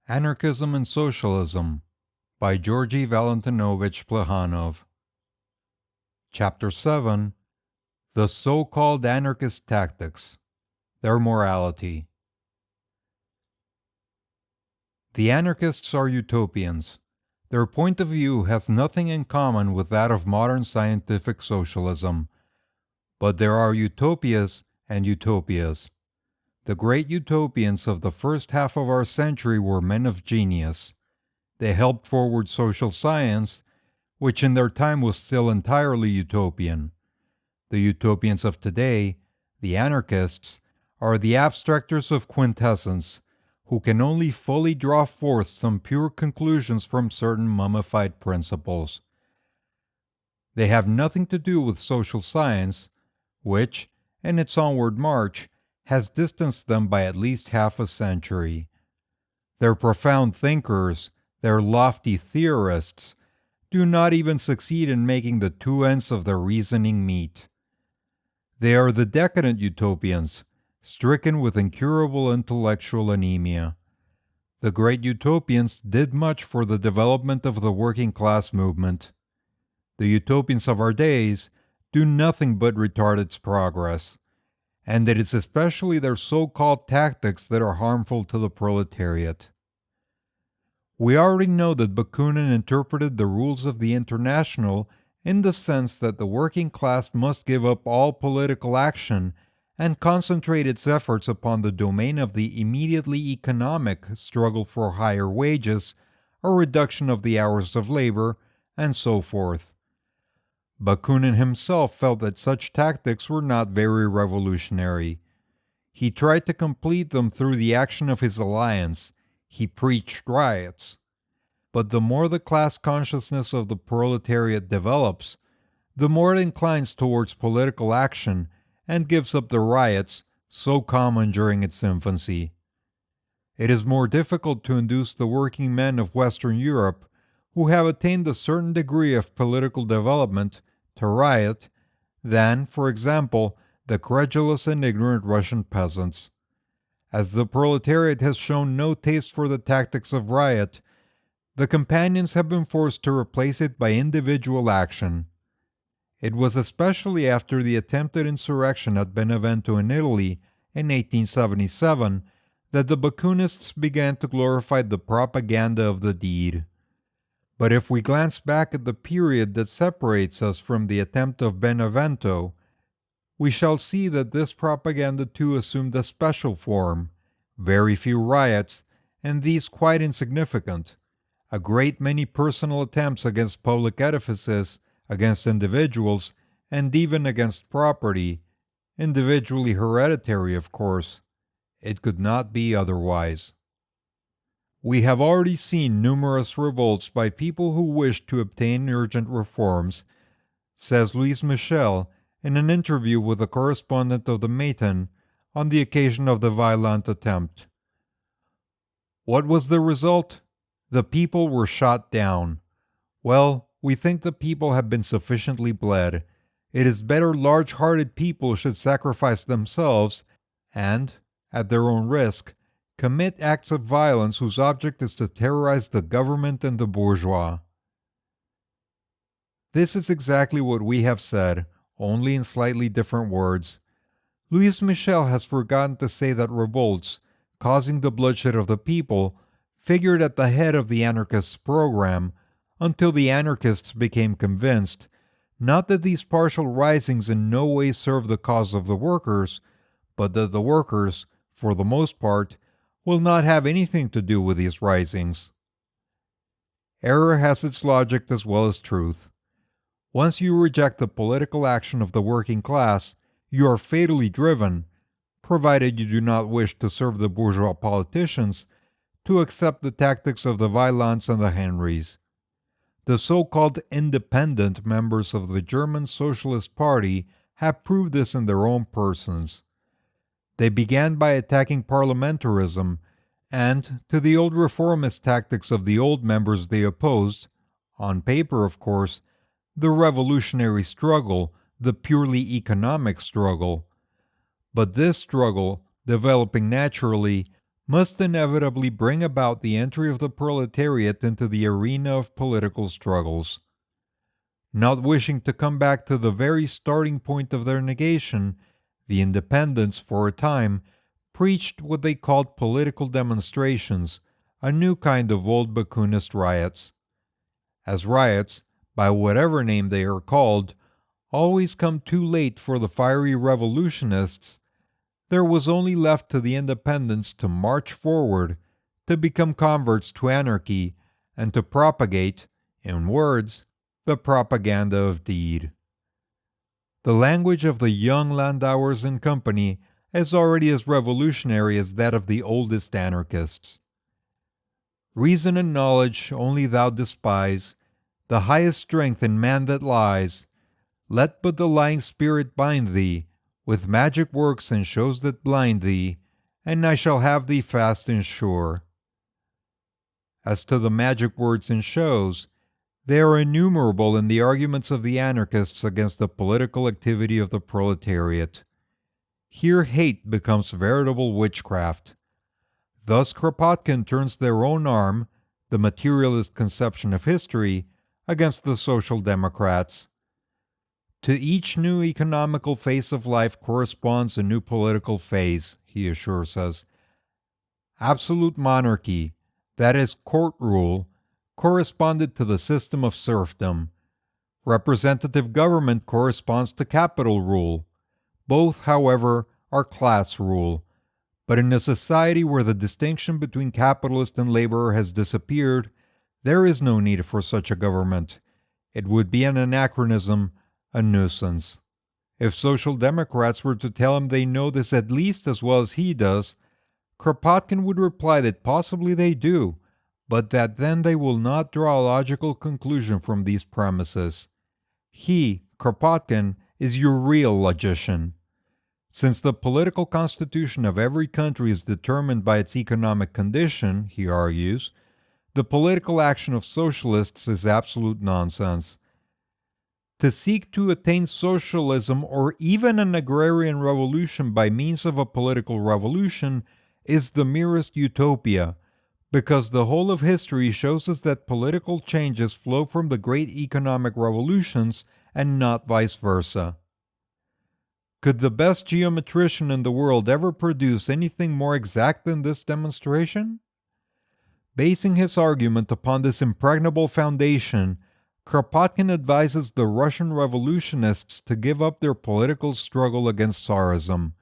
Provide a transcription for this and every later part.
Anarchism and Socialism by Georgy Valentinovich Plekhanov. Chapter 7. The So-Called Anarchist Tactics, Their Morality. The anarchists are utopians. Their point of view has nothing in common with that of modern scientific socialism. But there are utopias and utopias. The great utopians of the first half of our century were men of genius. They helped forward social science, which in their time was still entirely utopian. The utopians of today, the anarchists, are the abstractors of quintessence, who can only fully draw forth some pure conclusions from certain mummified principles. They have nothing to do with social science, which, in its onward march, has distanced them by at least half a century. Their profound thinkers, their lofty theorists, do not even succeed in making the two ends of their reasoning meet. They are the decadent utopians, stricken with incurable intellectual anemia. The great utopians did much for the development of the working class movement. The utopians of our days do nothing but retard its progress, and it is especially their so-called tactics that are harmful to the proletariat. We already know that Bakunin interpreted the rules of the International in the sense that the working class must give up all political action and concentrate its efforts upon the domain of the immediately economic struggle for higher wages, a reduction of the hours of labor, and so forth. Bakunin himself felt that such tactics were not very revolutionary. He tried to complete them through the action of his alliance. He preached riots. But the more the class consciousness of the proletariat develops, the more it inclines towards political action and gives up the riots so common during its infancy. It is more difficult to induce the working men of Western Europe, who have attained a certain degree of political development, to riot, than, for example, the credulous and ignorant Russian peasants. As the proletariat has shown no taste for the tactics of riot, the companions have been forced to replace it by individual action. It was especially after the attempted insurrection at Benevento in Italy in 1877 that the Bakunists began to glorify the propaganda of the deed. But if we glance back at the period that separates us from the attempt of Benevento, we shall see that this propaganda too assumed a special form, very few riots, and these quite insignificant, a great many personal attempts against public edifices, against individuals, and even against property, individually hereditary, of course. It could not be otherwise. We have already seen numerous revolts by people who wished to obtain urgent reforms, says Louis Michel in an interview with a correspondent of the Matin on the occasion of the violent attempt. What was the result? The people were shot down. Well, we think the people have been sufficiently bled. It is better large-hearted people should sacrifice themselves and, at their own risk, commit acts of violence whose object is to terrorize the government and the bourgeois. This is exactly what we have said, only in slightly different words. Louis Michel has forgotten to say that revolts, causing the bloodshed of the people, figured at the head of the anarchists' program, until the anarchists became convinced, not that these partial risings in no way serve the cause of the workers, but that the workers, for the most part, will not have anything to do with these risings. Error has its logic as well as truth. Once you reject the political action of the working class, you are fatally driven, provided you do not wish to serve the bourgeois politicians, to accept the tactics of the Vaillants and the Henrys. The so-called independent members of the German Socialist Party have proved this in their own persons. They began by attacking parliamentarism, and to the old reformist tactics of the old members they opposed, on paper of course, the revolutionary struggle, the purely economic struggle. But this struggle, developing naturally, must inevitably bring about the entry of the proletariat into the arena of political struggles. Not wishing to come back to the very starting point of their negation, the independents, for a time, preached what they called political demonstrations, a new kind of old Bakuninist riots. As riots, by whatever name they are called, always come too late for the fiery revolutionists, there was only left to the independents to march forward, to become converts to anarchy, and to propagate, in words, the propaganda of deed. The language of the young Landauers and company is already as revolutionary as that of the oldest anarchists. Reason and knowledge only thou despise, the highest strength in man that lies. Let but the lying spirit bind thee, with magic works and shows that blind thee, and I shall have thee fast and sure. As to the magic words and shows, they are innumerable in the arguments of the anarchists against the political activity of the proletariat. Here hate becomes veritable witchcraft. Thus Kropotkin turns their own arm, the materialist conception of history, against the Social Democrats. To each new economical phase of life corresponds a new political phase, he assures us. Absolute monarchy, that is court rule, corresponded to the system of serfdom. Representative government corresponds to capital rule. Both, however, are class rule. But in a society where the distinction between capitalist and laborer has disappeared, there is no need for such a government. It would be an anachronism, a nuisance. If Social Democrats were to tell him they know this at least as well as he does, Kropotkin would reply that possibly they do, but that then they will not draw a logical conclusion from these premises. He, Kropotkin, is your real logician. Since the political constitution of every country is determined by its economic condition, he argues, the political action of socialists is absolute nonsense. To seek to attain socialism or even an agrarian revolution by means of a political revolution is the merest utopia, because the whole of history shows us that political changes flow from the great economic revolutions and not vice versa. Could the best geometrician in the world ever produce anything more exact than this demonstration? Basing his argument upon this impregnable foundation, Kropotkin advises the Russian revolutionists to give up their political struggle against Tsarism.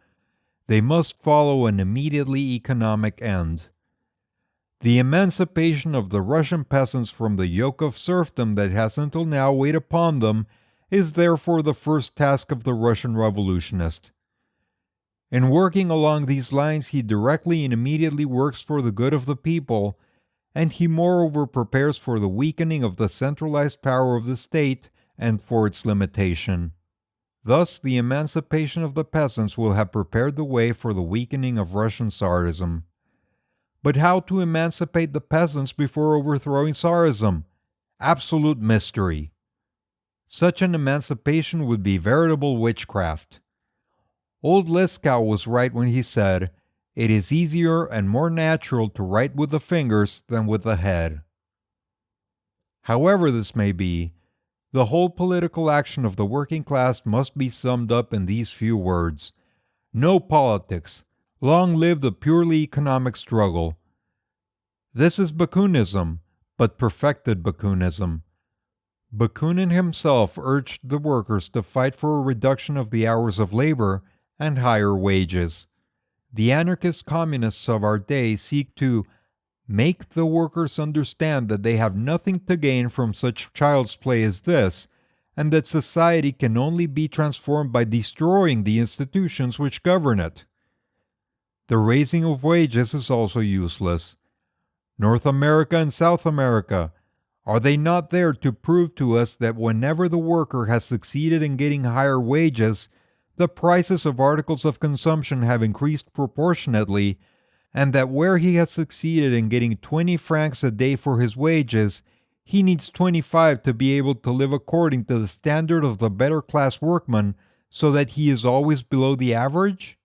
They must follow an immediately economic end. The emancipation of the Russian peasants from the yoke of serfdom that has until now weighed upon them is therefore the first task of the Russian revolutionist. In working along these lines, he directly and immediately works for the good of the people, and he moreover prepares for the weakening of the centralized power of the state and for its limitation. Thus, the emancipation of the peasants will have prepared the way for the weakening of Russian Tsarism. But how to emancipate the peasants before overthrowing Tsarism? Absolute mystery. Such an emancipation would be veritable witchcraft. Old Liskow was right when he said, "It is easier and more natural to write with the fingers than with the head." However this may be, the whole political action of the working class must be summed up in these few words: no politics. Long live the purely economic struggle. This is Bakunism, but perfected Bakunism. Bakunin himself urged the workers to fight for a reduction of the hours of labor and higher wages. The anarchist communists of our day seek to make the workers understand that they have nothing to gain from such child's play as this, and that society can only be transformed by destroying the institutions which govern it. The raising of wages is also useless. North America and South America, are they not there to prove to us that whenever the worker has succeeded in getting higher wages, the prices of articles of consumption have increased proportionately, and that where he has succeeded in getting 20 francs a day for his wages, he needs 25 to be able to live according to the standard of the better class workman, so that he is always below the average?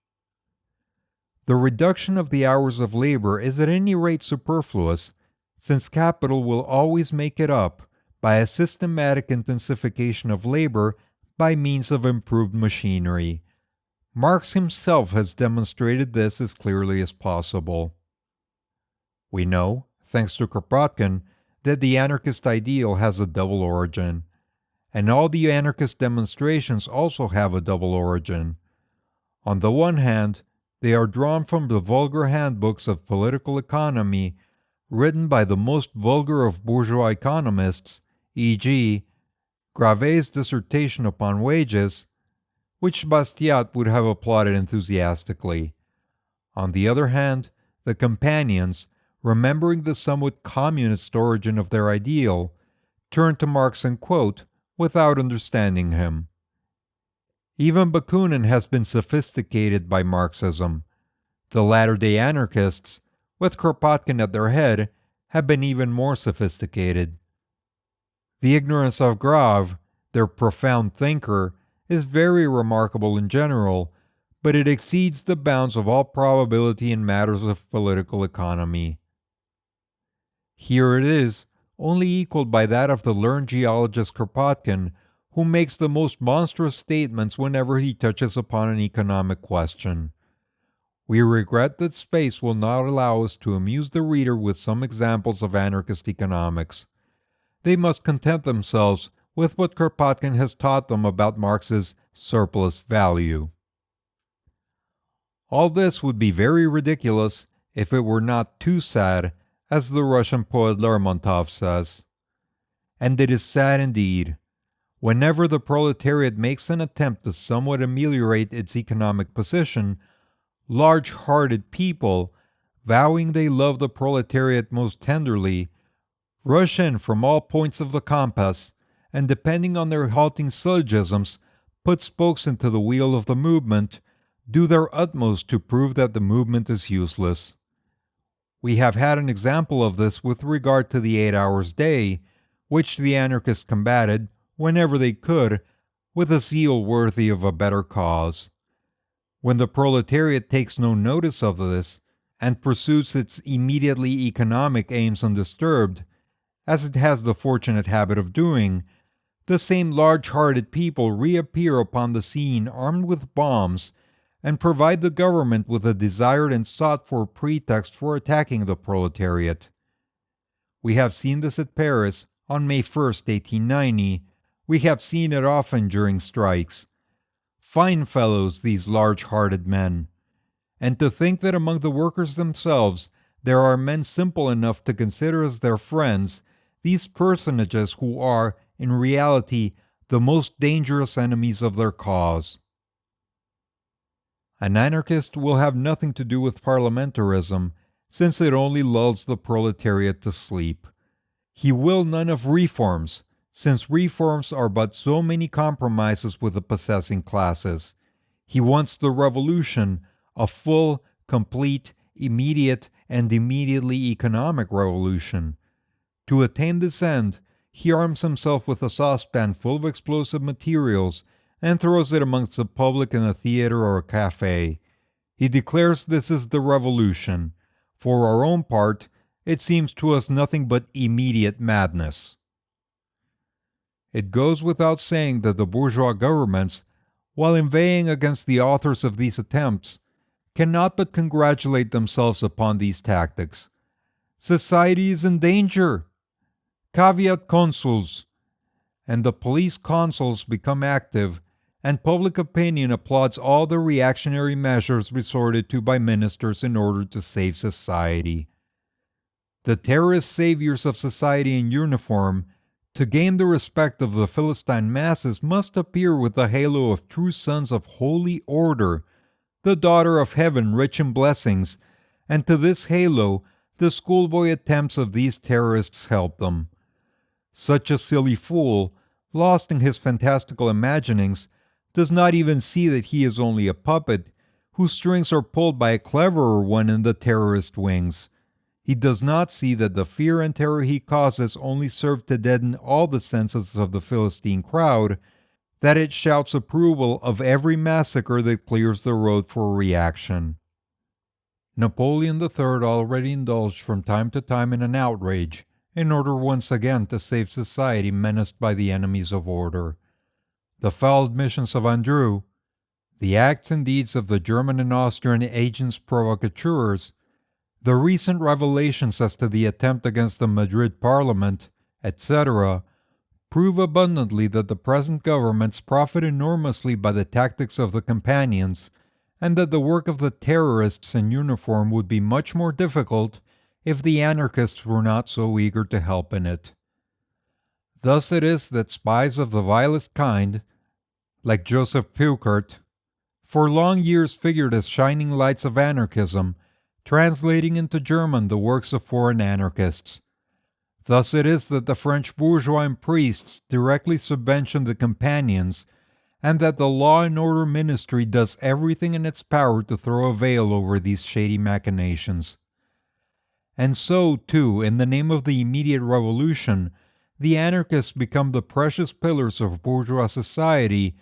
The reduction of the hours of labor is at any rate superfluous, since capital will always make it up by a systematic intensification of labor by means of improved machinery. Marx himself has demonstrated this as clearly as possible. We know, thanks to Kropotkin, that the anarchist ideal has a double origin, and all the anarchist demonstrations also have a double origin. On the one hand, they are drawn from the vulgar handbooks of political economy written by the most vulgar of bourgeois economists, e.g., Gravet's dissertation upon wages, which Bastiat would have applauded enthusiastically. On the other hand, the companions, remembering the somewhat communist origin of their ideal, turn to Marx and quote without understanding him. Even Bakunin has been sophisticated by Marxism. The latter-day anarchists, with Kropotkin at their head, have been even more sophisticated. The ignorance of Grave, their profound thinker, is very remarkable in general, but it exceeds the bounds of all probability in matters of political economy. Here it is, only equaled by that of the learned geologist Kropotkin, who makes the most monstrous statements whenever he touches upon an economic question. We regret that space will not allow us to amuse the reader with some examples of anarchist economics. They must content themselves with what Kropotkin has taught them about Marx's surplus value. All this would be very ridiculous if it were not too sad, as the Russian poet Lermontov says. And it is sad indeed. Whenever the proletariat makes an attempt to somewhat ameliorate its economic position, large-hearted people, vowing they love the proletariat most tenderly, rush in from all points of the compass, and depending on their halting syllogisms, put spokes into the wheel of the movement, do their utmost to prove that the movement is useless. We have had an example of this with regard to the 8 hours day, which the anarchists combated, whenever they could, with a zeal worthy of a better cause. When the proletariat takes no notice of this, and pursues its immediately economic aims undisturbed, as it has the fortunate habit of doing, the same large-hearted people reappear upon the scene armed with bombs, and provide the government with a desired and sought-for pretext for attacking the proletariat. We have seen this at Paris on May 1st, 1890. We have seen it often during strikes. Fine fellows, these large-hearted men. And to think that among the workers themselves there are men simple enough to consider as their friends these personages who are, in reality, the most dangerous enemies of their cause. An anarchist will have nothing to do with parliamentarism, since it only lulls the proletariat to sleep. He will none of reforms, since reforms are but so many compromises with the possessing classes. He wants the revolution, a full, complete, immediate, and immediately economic revolution. To attain this end, he arms himself with a saucepan full of explosive materials and throws it amongst the public in a theater or a cafe. He declares this is the revolution. For our own part, it seems to us nothing but immediate madness. It goes without saying that the bourgeois governments, while inveighing against the authors of these attempts, cannot but congratulate themselves upon these tactics. Society is in danger! Caveat consuls! And the police consuls become active, and public opinion applauds all the reactionary measures resorted to by ministers in order to save society. The terrorist saviors of society in uniform, to gain the respect of the Philistine masses, must appear with the halo of true sons of holy order, the daughter of heaven rich in blessings, and to this halo the schoolboy attempts of these terrorists help them. Such a silly fool, lost in his fantastical imaginings, does not even see that he is only a puppet, whose strings are pulled by a cleverer one in the terrorist wings. He does not see that the fear and terror he causes only serve to deaden all the senses of the Philistine crowd, that it shouts approval of every massacre that clears the road for reaction. Napoleon III already indulged from time to time in an outrage, in order once again to save society menaced by the enemies of order. The foul admissions of Andrew, the acts and deeds of the German and Austrian agents provocateurs, the recent revelations as to the attempt against the Madrid Parliament, etc., prove abundantly that the present governments profit enormously by the tactics of the companions, and that the work of the terrorists in uniform would be much more difficult if the anarchists were not so eager to help in it. Thus it is that spies of the vilest kind, like Joseph Peucart, for long years figured as shining lights of anarchism, translating into German the works of foreign anarchists. Thus it is that the French bourgeois and priests directly subvention the companions, and that the Law and Order Ministry does everything in its power to throw a veil over these shady machinations. And so, too, in the name of the immediate revolution, the anarchists become the precious pillars of bourgeois society,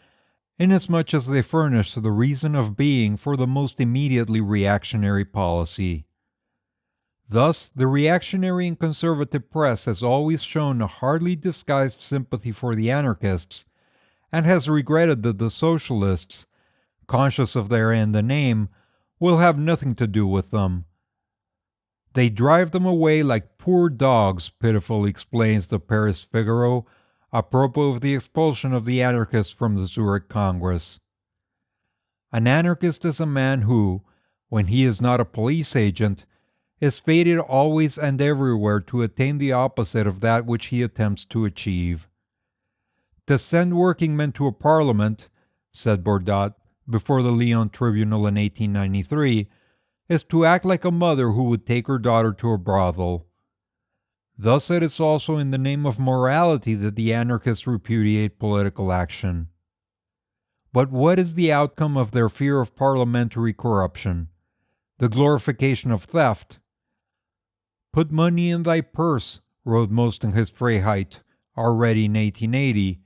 inasmuch as they furnish the reason of being for the most immediately reactionary policy. Thus, the reactionary and conservative press has always shown a hardly disguised sympathy for the anarchists, and has regretted that the socialists, conscious of their end and aim, will have nothing to do with them. They drive them away like poor dogs, pitifully explains the Paris Figaro, apropos of the expulsion of the anarchists from the Zurich Congress. An anarchist is a man who, when he is not a police agent, is fated always and everywhere to attain the opposite of that which he attempts to achieve. To send working men to a parliament, said Bordat before the Lyon Tribunal in 1893, is to act like a mother who would take her daughter to a brothel. Thus it is also in the name of morality that the anarchists repudiate political action. But what is the outcome of their fear of parliamentary corruption? The glorification of theft. Put money in thy purse, wrote Most in his Freiheit, already in 1880.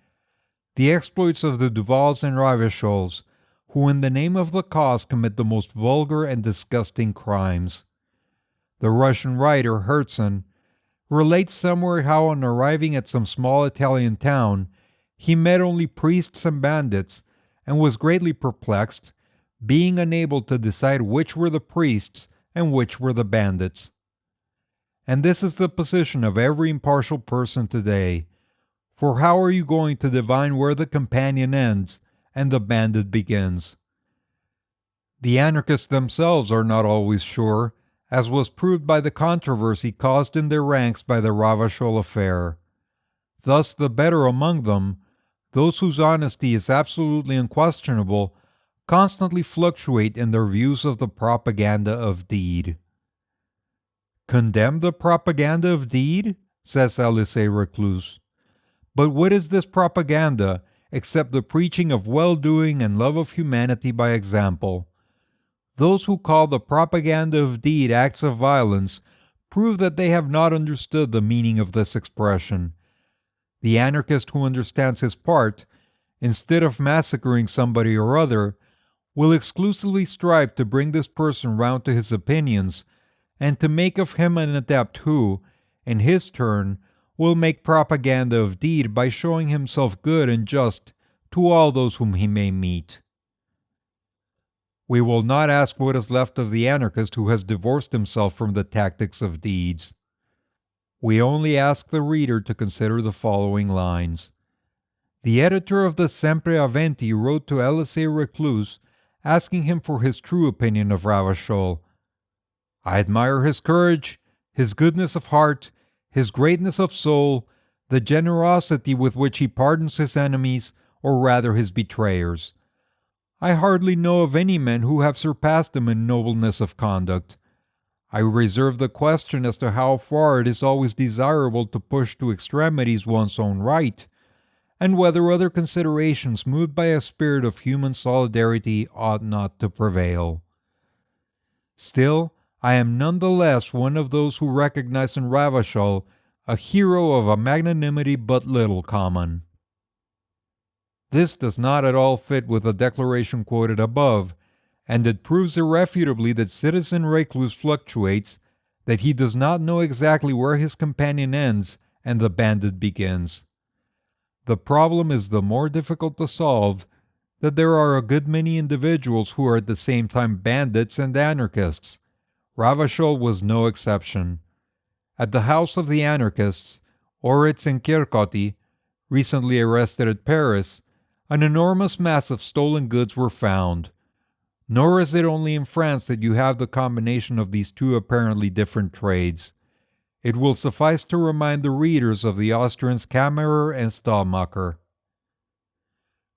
The exploits of the Duvals and Ravachol, who in the name of the cause commit the most vulgar and disgusting crimes. The Russian writer Herzen relates somewhere how on arriving at some small Italian town, he met only priests and bandits, and was greatly perplexed, being unable to decide which were the priests and which were the bandits. And this is the position of every impartial person today, for how are you going to divine where the companion ends and the bandit begins? The anarchists themselves are not always sure, as was proved by the controversy caused in their ranks by the Ravachol affair. Thus the better among them, those whose honesty is absolutely unquestionable, constantly fluctuate in their views of the propaganda of deed. Condemn the propaganda of deed? Says Alexis Reclus. But what is this propaganda except the preaching of well-doing and love of humanity by example? Those who call the propaganda of deed acts of violence prove that they have not understood the meaning of this expression. The anarchist who understands his part, instead of massacring somebody or other, will exclusively strive to bring this person round to his opinions, and to make of him an adept who, in his turn, will make propaganda of deed by showing himself good and just to all those whom he may meet. We will not ask what is left of the anarchist who has divorced himself from the tactics of deeds. We only ask the reader to consider the following lines. The editor of the Sempre Aventi wrote to Alexis Reclus, asking him for his true opinion of Ravachol. I admire his courage, his goodness of heart, his greatness of soul, the generosity with which he pardons his enemies, or rather his betrayers. I hardly know of any men who have surpassed him in nobleness of conduct. I reserve the question as to how far it is always desirable to push to extremities one's own right, and whether other considerations moved by a spirit of human solidarity ought not to prevail. Still, I am none the less one of those who recognize in Ravachol a hero of a magnanimity but little common. This does not at all fit with the declaration quoted above, and it proves irrefutably that citizen recluse fluctuates, that he does not know exactly where his companion ends and the bandit begins. The problem is the more difficult to solve that there are a good many individuals who are at the same time bandits and anarchists. Ravachol was no exception. At the house of the anarchists, Oritz and Kirkoti, recently arrested at Paris, an enormous mass of stolen goods were found. Nor is it only in France that you have the combination of these two apparently different trades. It will suffice to remind the readers of the Austrians Kammerer and Stahlmacher.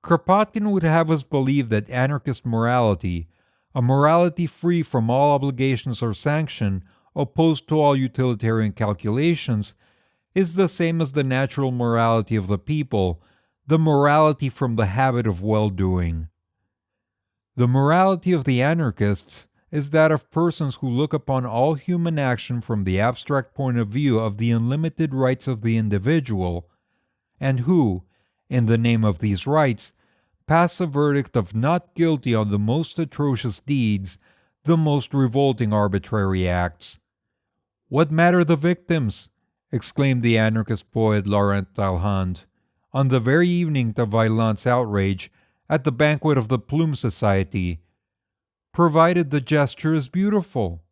Kropotkin would have us believe that anarchist morality, a morality free from all obligations or sanction, opposed to all utilitarian calculations, is the same as the natural morality of the people, the morality from the habit of well-doing. The morality of the anarchists is that of persons who look upon all human action from the abstract point of view of the unlimited rights of the individual, and who, in the name of these rights, pass a verdict of not guilty on the most atrocious deeds, the most revolting arbitrary acts. "What matter the victims?" exclaimed the anarchist poet Laurent Talhand, on the very evening of Vaillant's outrage at the banquet of the Plume Society, provided the gesture is beautiful.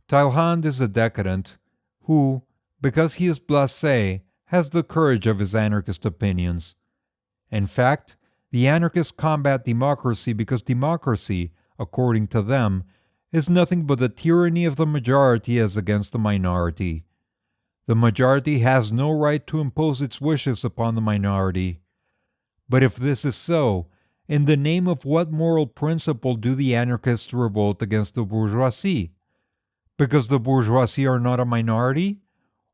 Talhand is a decadent who, because he is blasé, has the courage of his anarchist opinions. In fact, the anarchists combat democracy because democracy, according to them, is nothing but the tyranny of the majority as against the minority. The majority has no right to impose its wishes upon the minority. But if this is so, in the name of what moral principle do the anarchists revolt against the bourgeoisie? Because the bourgeoisie are not a minority?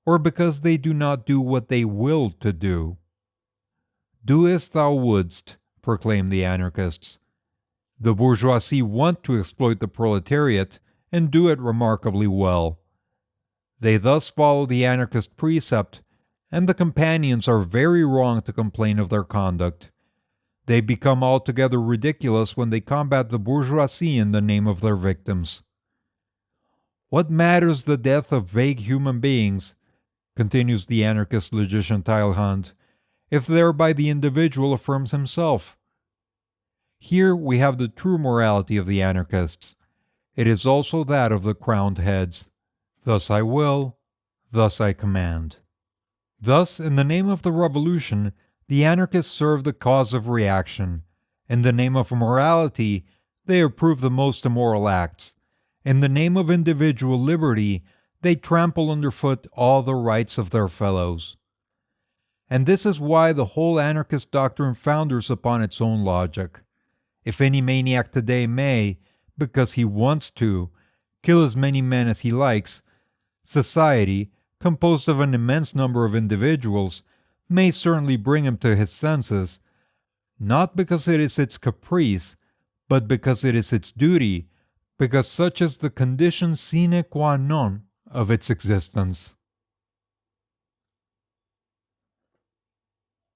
Or because they do not do what they will to do? "Do as thou wouldst," proclaim the anarchists. The bourgeoisie want to exploit the proletariat, and do it remarkably well. They thus follow the anarchist precept, and the companions are very wrong to complain of their conduct. They become altogether ridiculous when they combat the bourgeoisie in the name of their victims. "What matters the death of vague human beings," continues the anarchist logician Talhand, "if thereby the individual affirms himself?" Here we have the true morality of the anarchists. It is also that of the crowned heads. Thus I will, thus I command. Thus, in the name of the revolution, the anarchists serve the cause of reaction. In the name of morality, they approve the most immoral acts. In the name of individual liberty, they trample underfoot all the rights of their fellows. And this is why the whole anarchist doctrine founders upon its own logic. If any maniac today may, because he wants to, kill as many men as he likes, society, composed of an immense number of individuals, may certainly bring him to his senses, not because it is its caprice, but because it is its duty, because such is the condition sine qua non of its existence.